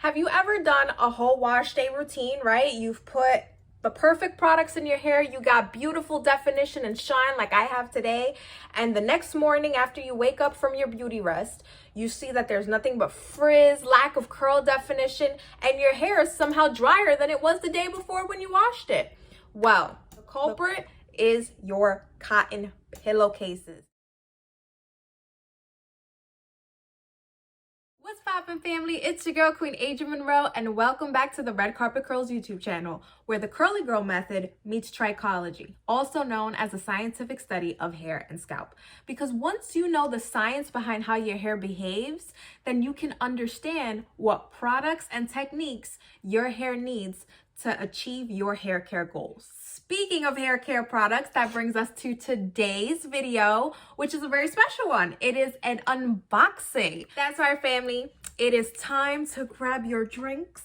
Have you ever done a whole wash day routine, right? You've put the perfect products in your hair, you got beautiful definition and shine like I have today, and the next morning after you wake up from your beauty rest, you see that there's nothing but frizz, lack of curl definition, and your hair is somehow drier than it was the day before when you washed it. Well, the culprit is your cotton pillowcases. What's poppin', family? It's your girl, Queen Adrian Monroe, and welcome back to the Red Carpet Curls YouTube channel, where the curly girl method meets trichology, also known as the scientific study of hair and scalp. Because once you know the science behind how your hair behaves, then you can understand what products and techniques your hair needs to achieve your hair care goals. Speaking of hair care products, that brings us to today's video, which is a very special one. It is an unboxing. That's right, family. It is time to grab your drinks.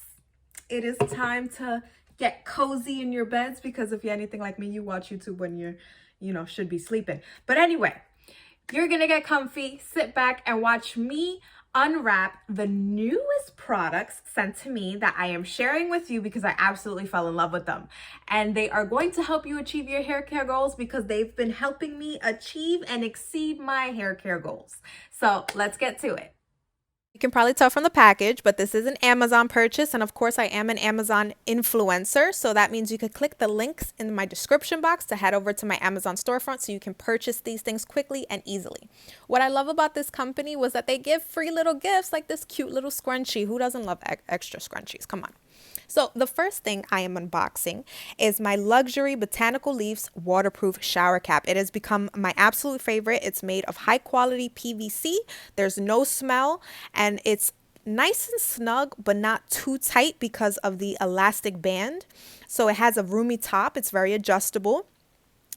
It is time to get cozy in your beds, because if you're anything like me, you watch YouTube when you're, should be sleeping. But anyway, you're gonna get comfy, sit back and watch me unwrap the newest products sent to me that I am sharing with you because I absolutely fell in love with them. And they are going to help you achieve your hair care goals because they've been helping me achieve and exceed my hair care goals. So let's get to it. You can probably tell from the package, but this is an Amazon purchase, and of course I am an Amazon influencer, so that means you could click the links in my description box to head over to my Amazon storefront so you can purchase these things quickly and easily. What I love about this company was that they give free little gifts like this cute little scrunchie. Who doesn't love extra scrunchies? Come on. So the first thing I am unboxing is my Luxury Botanical Leaves waterproof shower cap. It has become my absolute favorite. It's made of high quality PVC. There's no smell, and it's nice and snug but not too tight because of the elastic band. So it has a roomy top. It's very adjustable.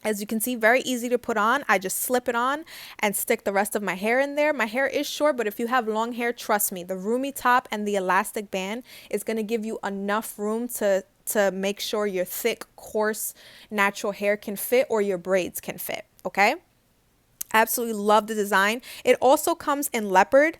As you can see, very easy to put on. I just slip it on and stick the rest of my hair in there. My hair is short, but if you have long hair, trust me, the roomy top and the elastic band is going to give you enough room to make sure your thick, coarse, natural hair can fit, or your braids can fit, okay? Absolutely love the design. It also comes in leopard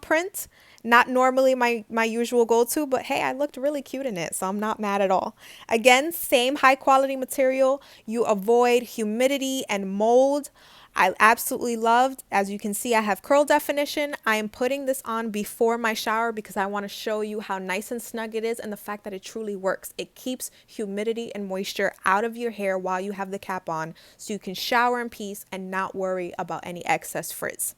print. Not normally my usual go-to, but hey, I looked really cute in it, so I'm not mad at all. Again, same high quality material. You avoid humidity and mold. I absolutely loved. As you can see, I have curl definition. I am putting this on before my shower because I want to show you how nice and snug it is and the fact that it truly works. It keeps humidity and moisture out of your hair while you have the cap on, so you can shower in peace and not worry about any excess frizz.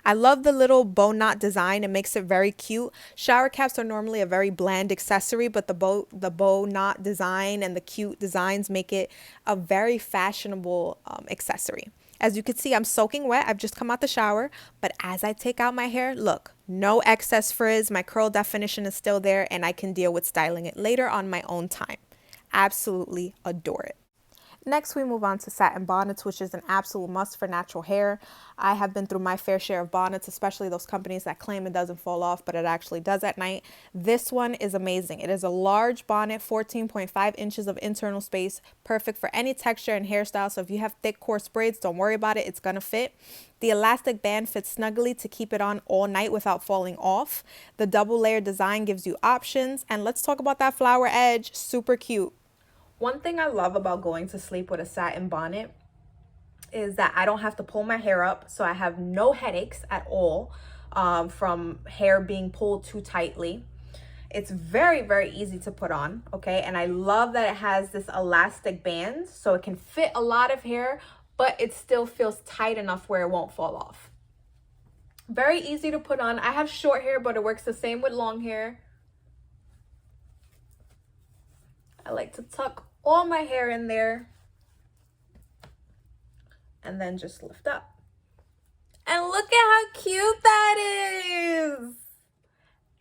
I love the little bow knot design. It makes it very cute. Shower caps are normally a very bland accessory, but the bow knot design and the cute designs make it a very fashionable accessory. As you can see, I'm soaking wet. I've just come out the shower, but as I take out my hair, look, no excess frizz. My curl definition is still there, and I can deal with styling it later on my own time. Absolutely adore it. Next, we move on to satin bonnets, which is an absolute must for natural hair. I have been through my fair share of bonnets, especially those companies that claim it doesn't fall off, but it actually does at night. This one is amazing. It is a large bonnet, 14.5 inches of internal space, perfect for any texture and hairstyle. So if you have thick, coarse braids, don't worry about it. It's going to fit. The elastic band fits snugly to keep it on all night without falling off. The double layer design gives you options. And let's talk about that flower edge. Super cute. One thing I love about going to sleep with a satin bonnet is that I don't have to pull my hair up, so I have no headaches at all from hair being pulled too tightly. It's very, very easy to put on, okay? And I love that it has this elastic band, so it can fit a lot of hair, but it still feels tight enough where it won't fall off. Very easy to put on. I have short hair, but it works the same with long hair. I like to tuck all my hair in there and then just lift up. And look at how cute that is.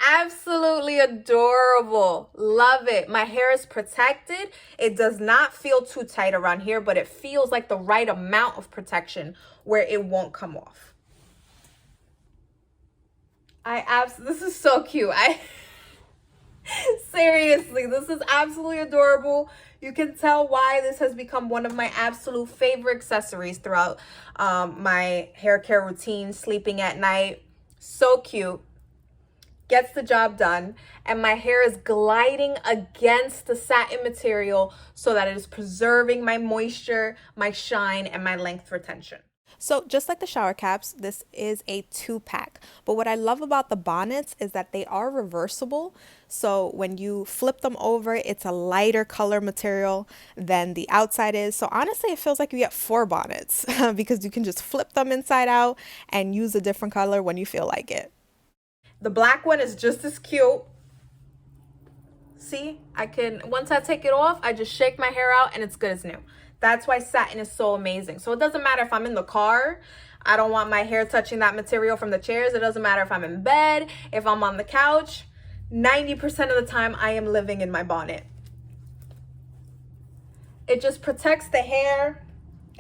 Absolutely adorable. Love it. My hair is protected. It does not feel too tight around here, but it feels like the right amount of protection where it won't come off. This is so cute. Seriously, this is absolutely adorable. You can tell why this has become one of my absolute favorite accessories throughout my hair care routine, sleeping at night. So cute. gets the job done, and my hair is gliding against the satin material so that it is preserving my moisture, my shine, and my length retention. So just like the shower caps, this is a 2-pack. But what I love about the bonnets is that they are reversible. So when you flip them over, it's a lighter color material than the outside is. So honestly, it feels like you get 4 bonnets because you can just flip them inside out and use a different color when you feel like it. The black one is just as cute. See, once I take it off, I just shake my hair out and it's good as new. That's why satin is so amazing. So it doesn't matter if I'm in the car, I don't want my hair touching that material from the chairs. It doesn't matter if I'm in bed, if I'm on the couch. 90% of the time, I am living in my bonnet. It just protects the hair,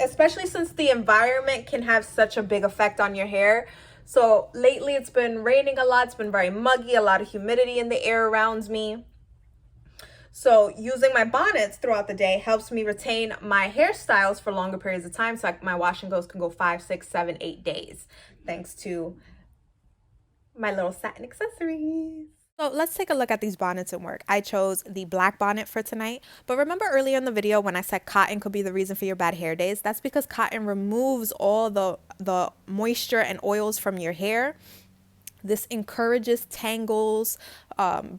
especially since the environment can have such a big effect on your hair. So lately it's been raining a lot. It's been very muggy, a lot of humidity in the air around me. So using my bonnets throughout the day helps me retain my hairstyles for longer periods of time. So my wash and goes can go 5, 6, 7, 8 days, thanks to my little satin accessories. So let's take a look at these bonnets in work. I chose the black bonnet for tonight, but remember earlier in the video when I said cotton could be the reason for your bad hair days? That's because cotton removes all the moisture and oils from your hair. This encourages tangles,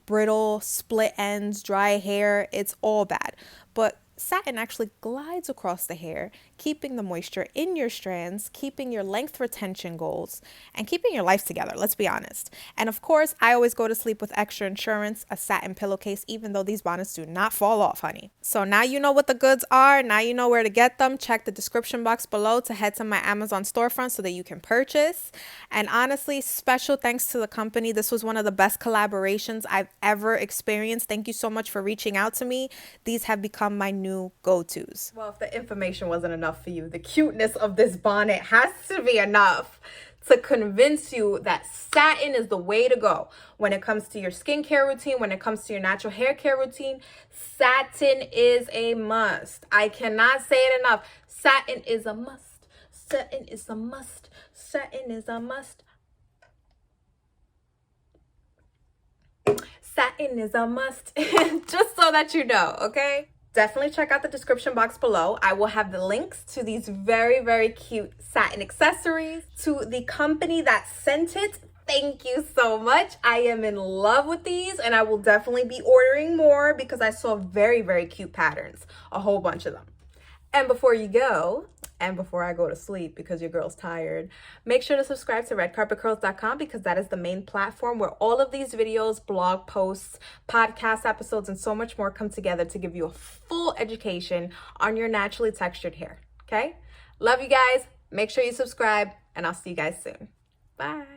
brittle, split ends, dry hair. It's all bad. But satin actually glides across the hair, keeping the moisture in your strands, keeping your length retention goals, and keeping your life together, let's be honest. And of course, I always go to sleep with extra insurance, a satin pillowcase, even though these bonnets do not fall off, honey. So now you know what the goods are. Now you know where to get them. Check the description box below to head to my Amazon storefront so that you can purchase. And honestly, special thanks to the company. This was one of the best collaborations I've ever experienced. Thank you so much for reaching out to me. These have become my new go-tos. Well, if the information wasn't enough for you, the cuteness of this bonnet has to be enough to convince you that satin is the way to go when it comes to your skincare routine, when it comes to your natural hair care routine. Satin is a must. I cannot say it enough. Satin is a must. Satin is a must. Satin is a must. Satin is a must. Just so that you know, okay? Definitely check out the description box below. I will have the links to these very, very cute satin accessories. To the company that sent it, thank you so much. I am in love with these and I will definitely be ordering more because I saw very, very cute patterns, a whole bunch of them. And before you go, and before I go to sleep because your girl's tired, make sure to subscribe to redcarpetcurls.com because that is the main platform where all of these videos, blog posts, podcast episodes, and so much more come together to give you a full education on your naturally textured hair, okay? Love you guys. Make sure you subscribe, and I'll see you guys soon. Bye.